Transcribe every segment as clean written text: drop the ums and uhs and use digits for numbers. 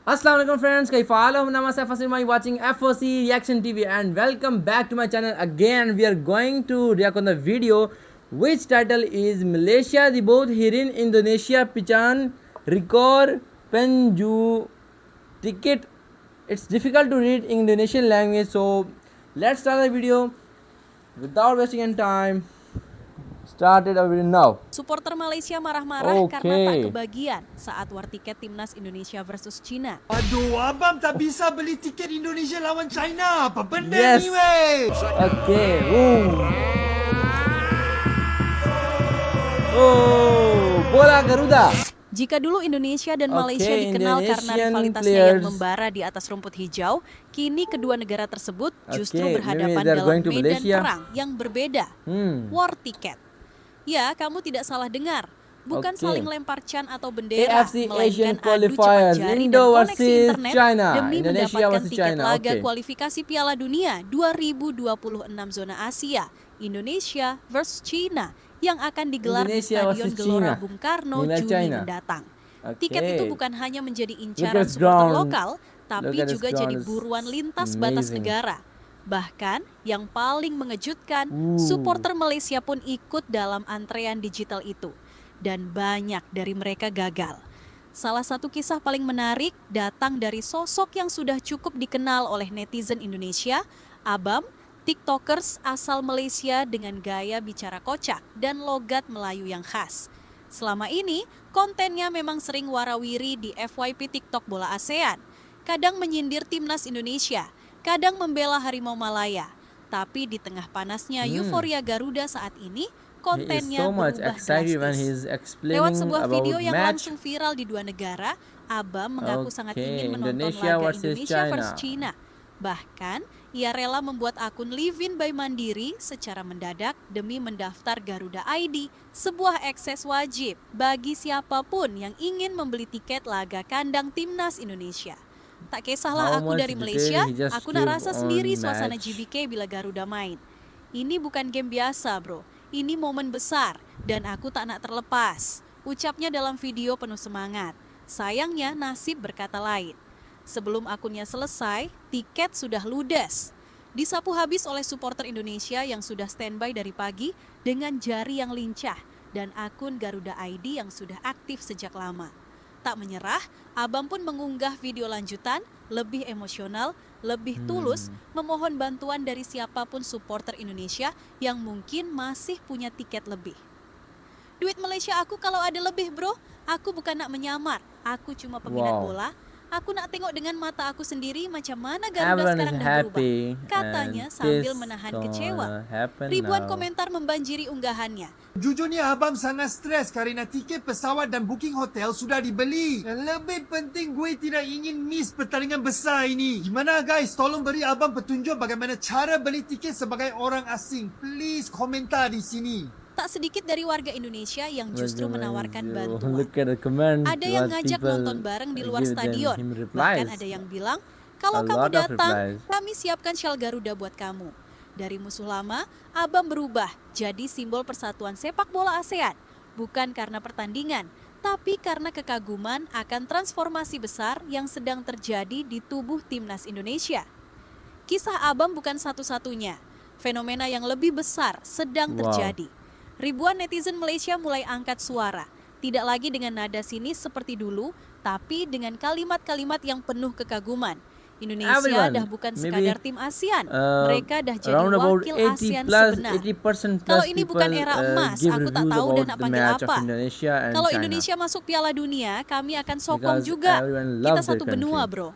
Assalamualaikum friends, kay follow nama saya Fasil Mai watching FOC Reaction TV and welcome back to my channel again. We are going to react on the video which title is Malaysia Reboot Hirin Indonesia Pican Record Penju Ticket. It's difficult to read Indonesian language, so let's start the video without wasting any time. Started our video now. Supporter Malaysia marah-marah karena tak kebagian saat war tiket timnas Indonesia versus China. Aduh, abang tak bisa beli tiket Indonesia lawan China. Apa benda ni, weh? Okay. Oh, bola Garuda. Jika dulu Indonesia dan Malaysia dikenal karena rivalitasnya yang membara di atas rumput hijau, kini kedua negara tersebut justru berhadapan dalam medan perang yang berbeda. War tiket. Ya, kamu tidak salah dengar. Bukan saling lempar can atau bendera, melainkan adu cepat jari dan koneksi internet demi mendapatkan tiket laga kualifikasi Piala Dunia 2026 zona Asia, Indonesia versus China, yang akan digelar di Stadion Gelora Bung Karno Juni mendatang. Tiket itu bukan hanya menjadi incaran supporter lokal, tapi juga jadi buruan lintas batas negara. Bahkan yang paling mengejutkan, supporter Malaysia pun ikut dalam antrean digital itu. Dan banyak dari mereka gagal. Salah satu kisah paling menarik datang dari sosok yang sudah cukup dikenal oleh netizen Indonesia, Abam, TikTokers asal Malaysia dengan gaya bicara kocak dan logat Melayu yang khas. Selama ini, kontennya memang sering warawiri di FYP TikTok bola ASEAN. Kadang menyindir timnas Indonesia, kadang membela Harimau Malaya. Tapi di tengah panasnya euforia Garuda saat ini, kontennya berubah drastis. Lewat sebuah video yang langsung viral di dua negara, Abam mengaku sangat ingin menonton laga Indonesia versus China. Bahkan, ia rela membuat akun Livin by Mandiri secara mendadak demi mendaftar Garuda ID, sebuah akses wajib bagi siapapun yang ingin membeli tiket laga kandang timnas Indonesia. Tak kisahlah aku dari Malaysia, aku nak rasa sendiri suasana GBK bila Garuda main. Ini bukan game biasa, bro. Ini momen besar dan aku tak nak terlepas. Ucapnya dalam video penuh semangat. Sayangnya nasib berkata lain. Sebelum akunnya selesai, tiket sudah ludes. Disapu habis oleh supporter Indonesia yang sudah standby dari pagi dengan jari yang lincah dan akun Garuda ID yang sudah aktif sejak lama. Tak menyerah, Abam pun mengunggah video lanjutan, lebih emosional, lebih tulus, memohon bantuan dari siapapun supporter Indonesia yang mungkin masih punya tiket lebih. Duit Malaysia aku kalau ada lebih, bro. Aku bukan nak menyamar, aku cuma peminat bola. Aku nak tengok dengan mata aku sendiri macam mana Garuda sekarang dah berubah. Katanya sambil menahan kecewa. Ribuan komentar membanjiri unggahannya. Jujurnya abang sangat stres kerana tiket pesawat dan booking hotel sudah dibeli. Lebih penting gue tidak ingin miss pertandingan besar ini. Gimana guys, tolong beri abang petunjuk bagaimana cara beli tiket sebagai orang asing. Please komentar di sini. Tak sedikit dari warga Indonesia yang justru menawarkan bantuan. Ada yang ngajak nonton bareng di luar stadion. Bahkan ada yang bilang, kalau kamu datang, kami siapkan syal Garuda buat kamu. Dari musuh lama, Abam berubah jadi simbol persatuan sepak bola ASEAN. Bukan karena pertandingan, tapi karena kekaguman akan transformasi besar yang sedang terjadi di tubuh timnas Indonesia. Kisah Abam bukan satu-satunya. Fenomena yang lebih besar sedang terjadi. Ribuan netizen Malaysia mulai angkat suara, tidak lagi dengan nada sinis seperti dulu, tapi dengan kalimat-kalimat yang penuh kekaguman. Indonesia dah bukan sekadar tim ASEAN, mereka dah jadi wakil ASEAN sebenar. Kalau ini bukan era emas, aku tak tahu dah nak panggil apa. Kalau Indonesia masuk Piala Dunia, kami akan sokong juga. Kita satu benua, bro.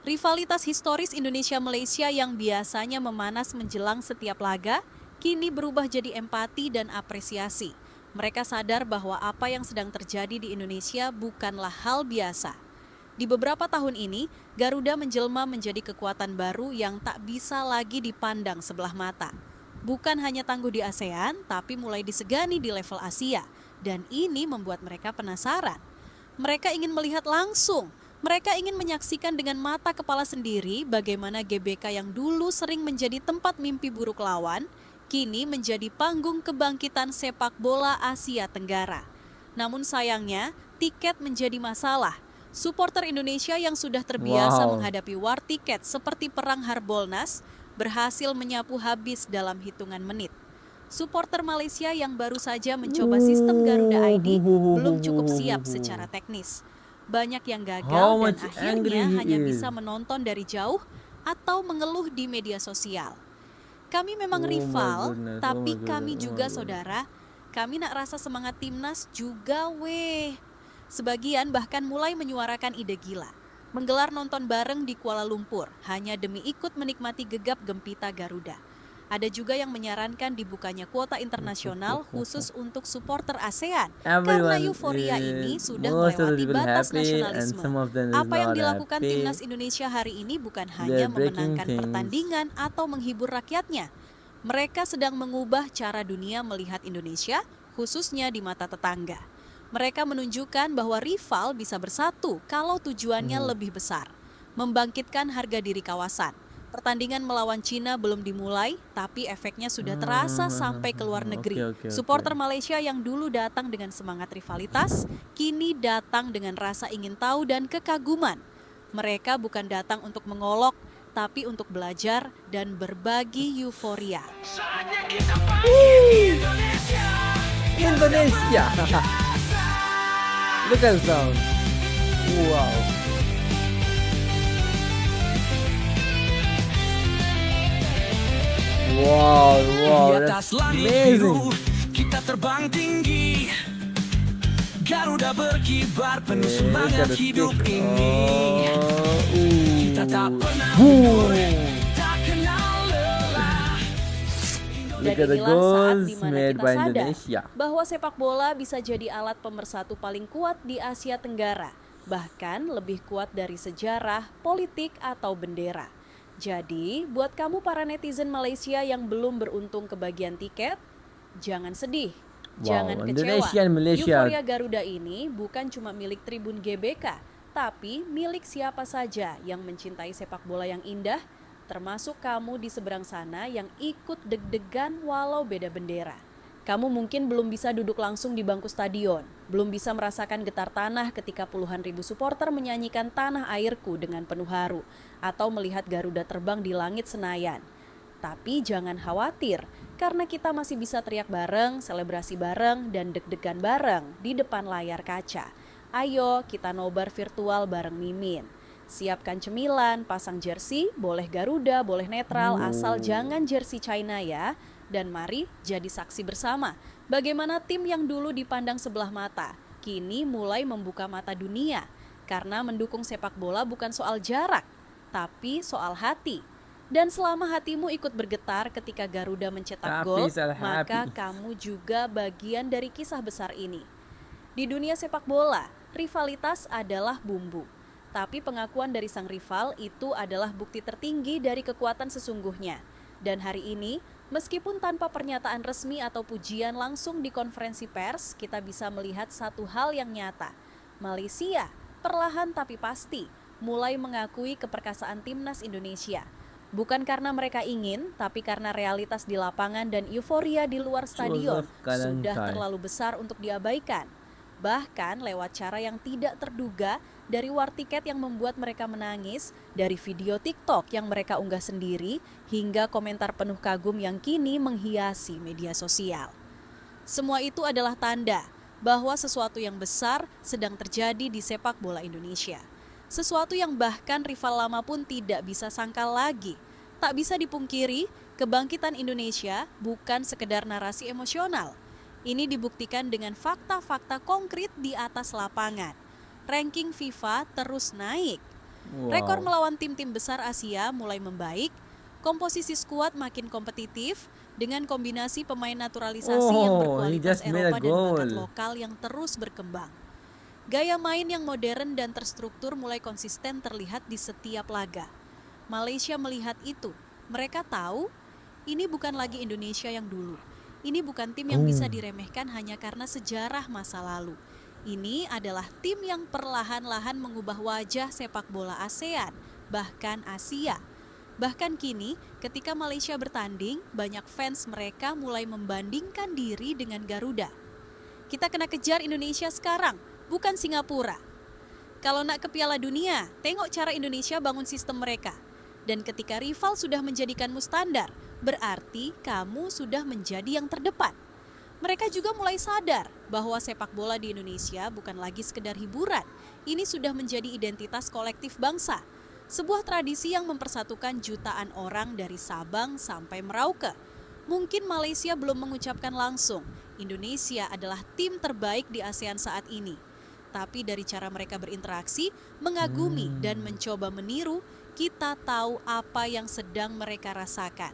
Rivalitas historis Indonesia-Malaysia yang biasanya memanas menjelang setiap laga, kini berubah jadi empati dan apresiasi. Mereka sadar bahwa apa yang sedang terjadi di Indonesia bukanlah hal biasa. Di beberapa tahun ini, Garuda menjelma menjadi kekuatan baru yang tak bisa lagi dipandang sebelah mata. Bukan hanya tangguh di ASEAN, tapi mulai disegani di level Asia. Dan ini membuat mereka penasaran. Mereka ingin melihat langsung. Mereka ingin menyaksikan dengan mata kepala sendiri bagaimana GBK yang dulu sering menjadi tempat mimpi buruk lawan, kini menjadi panggung kebangkitan sepak bola Asia Tenggara. Namun sayangnya, tiket menjadi masalah. Supporter Indonesia yang sudah terbiasa menghadapi war tiket seperti perang Harbolnas berhasil menyapu habis dalam hitungan menit. Supporter Malaysia yang baru saja mencoba sistem Garuda ID belum cukup siap secara teknis. Banyak yang gagal dan akhirnya hanya bisa menonton dari jauh atau mengeluh di media sosial. Kami memang rival, tapi kami juga saudara. Kami nak rasa semangat timnas juga weh. Sebagian bahkan mulai menyuarakan ide gila, menggelar nonton bareng di Kuala Lumpur hanya demi ikut menikmati gegap gempita Garuda. Ada juga yang menyarankan dibukanya kuota internasional khusus untuk supporter ASEAN karena euforia ini sudah melewati batas nasionalisme. Apa yang dilakukan timnas Indonesia hari ini bukan hanya memenangkan pertandingan atau menghibur rakyatnya. Mereka sedang mengubah cara dunia melihat Indonesia, khususnya di mata tetangga. Mereka menunjukkan bahwa rival bisa bersatu kalau tujuannya lebih besar, membangkitkan harga diri kawasan. Pertandingan melawan Cina belum dimulai, tapi efeknya sudah terasa sampai ke luar negeri. Supporter Malaysia yang dulu datang dengan semangat rivalitas, kini datang dengan rasa ingin tahu dan kekaguman. Mereka bukan datang untuk mengolok, tapi untuk belajar dan berbagi euforia. Indonesia. Look at the sound. Wow. Wow, that's amazing. Kita terbang tinggi, Garuda berkibar penuh semangat hidup ini. Kita tak pernah tak kenal lelah. Dan inilah saat dimana kita sadar bahwa sepak bola bisa jadi alat pemersatu paling kuat di Asia Tenggara, bahkan lebih kuat dari sejarah, politik, atau bendera. Jadi, buat kamu para netizen Malaysia yang belum beruntung kebagian tiket, jangan sedih, jangan kecewa. Euforia Garuda ini bukan cuma milik Tribun GBK, tapi milik siapa saja yang mencintai sepak bola yang indah, termasuk kamu di seberang sana yang ikut deg-degan walau beda bendera. Kamu mungkin belum bisa duduk langsung di bangku stadion, belum bisa merasakan getar tanah ketika puluhan ribu supporter menyanyikan Tanah Airku dengan penuh haru, atau melihat Garuda terbang di langit Senayan. Tapi jangan khawatir, karena kita masih bisa teriak bareng, selebrasi bareng, dan deg-degan bareng di depan layar kaca. Ayo kita nobar virtual bareng Mimin. Siapkan cemilan, pasang jersey, boleh Garuda, boleh netral, asal jangan jersey China ya. Dan mari jadi saksi bersama bagaimana tim yang dulu dipandang sebelah mata, kini mulai membuka mata dunia. Karena mendukung sepak bola bukan soal jarak, tapi soal hati. Dan selama hatimu ikut bergetar ketika Garuda mencetak gol, maka kamu juga bagian dari kisah besar ini. Di dunia sepak bola, rivalitas adalah bumbu. Tapi pengakuan dari sang rival itu adalah bukti tertinggi dari kekuatan sesungguhnya. Dan hari ini, meskipun tanpa pernyataan resmi atau pujian langsung di konferensi pers, kita bisa melihat satu hal yang nyata. Malaysia, perlahan tapi pasti, mulai mengakui keperkasaan timnas Indonesia. Bukan karena mereka ingin, tapi karena realitas di lapangan dan euforia di luar stadion sudah terlalu besar untuk diabaikan. Bahkan lewat cara yang tidak terduga, dari war tiket yang membuat mereka menangis, dari video TikTok yang mereka unggah sendiri, hingga komentar penuh kagum yang kini menghiasi media sosial. Semua itu adalah tanda bahwa sesuatu yang besar sedang terjadi di sepak bola Indonesia. Sesuatu yang bahkan rival lama pun tidak bisa sangkal lagi. Tak bisa dipungkiri, kebangkitan Indonesia bukan sekedar narasi emosional. Ini dibuktikan dengan fakta-fakta konkret di atas lapangan. Ranking FIFA terus naik. Rekor melawan tim-tim besar Asia mulai membaik. Komposisi skuad makin kompetitif dengan kombinasi pemain naturalisasi yang berkualitas Eropa dan bakat lokal yang terus berkembang. Gaya main yang modern dan terstruktur mulai konsisten terlihat di setiap laga. Malaysia melihat itu. Mereka tahu ini bukan lagi Indonesia yang dulu. Ini bukan tim yang bisa diremehkan hanya karena sejarah masa lalu. Ini adalah tim yang perlahan-lahan mengubah wajah sepak bola ASEAN, bahkan Asia. Bahkan kini, ketika Malaysia bertanding, banyak fans mereka mulai membandingkan diri dengan Garuda. Kita kena kejar Indonesia sekarang, bukan Singapura. Kalau nak ke Piala Dunia, tengok cara Indonesia bangun sistem mereka. Dan ketika rival sudah menjadikanmu standar, berarti kamu sudah menjadi yang terdepan. Mereka juga mulai sadar bahwa sepak bola di Indonesia bukan lagi sekedar hiburan. Ini sudah menjadi identitas kolektif bangsa. Sebuah tradisi yang mempersatukan jutaan orang dari Sabang sampai Merauke. Mungkin Malaysia belum mengucapkan langsung, Indonesia adalah tim terbaik di ASEAN saat ini. Tapi dari cara mereka berinteraksi, mengagumi dan mencoba meniru, kita tahu apa yang sedang mereka rasakan.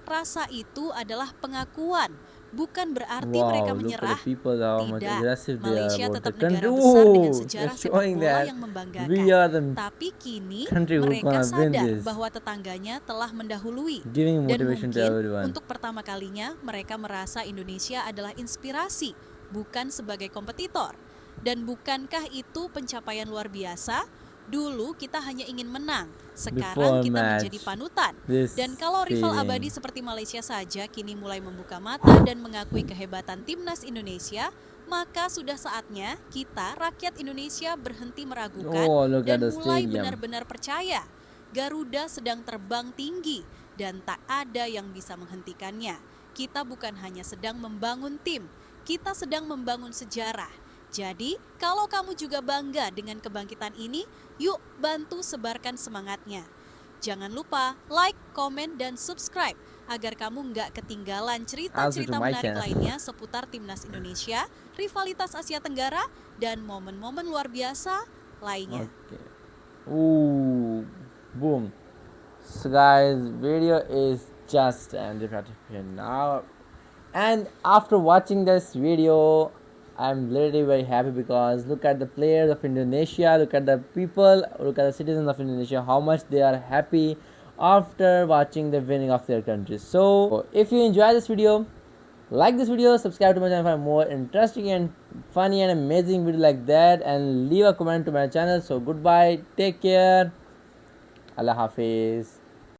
Rasa itu adalah pengakuan, bukan berarti mereka menyerah. Tidak, Malaysia tetap negara besar dengan sejarah sepak bola yang membanggakan. Tapi kini mereka sadar bahwa tetangganya telah mendahului. Dan mungkin untuk pertama kalinya mereka merasa Indonesia adalah inspirasi, bukan sebagai kompetitor. Dan bukankah itu pencapaian luar biasa? Dulu kita hanya ingin menang, sekarang kita menjadi panutan. Dan kalau rival abadi seperti Malaysia saja kini mulai membuka mata dan mengakui kehebatan timnas Indonesia, maka sudah saatnya kita, rakyat Indonesia, berhenti meragukan dan mulai benar-benar percaya. Garuda sedang terbang tinggi dan tak ada yang bisa menghentikannya. Kita bukan hanya sedang membangun tim, kita sedang membangun sejarah. Jadi, kalau kamu juga bangga dengan kebangkitan ini, yuk bantu sebarkan semangatnya. Jangan lupa like, komen, dan subscribe agar kamu nggak ketinggalan cerita-cerita menarik lainnya seputar Timnas Indonesia, rivalitas Asia Tenggara, dan momen-momen luar biasa lainnya. Boom. So guys, video is just ended right here now. And after watching this video, I'm literally very happy because look at the players of Indonesia, look at the people, look at the citizens of Indonesia, how much they are happy after watching the winning of their country. So if you enjoy this video, like this video, subscribe to my channel for more interesting and funny and amazing video like that, and leave a comment to my channel. So goodbye, take care, Allah Hafiz.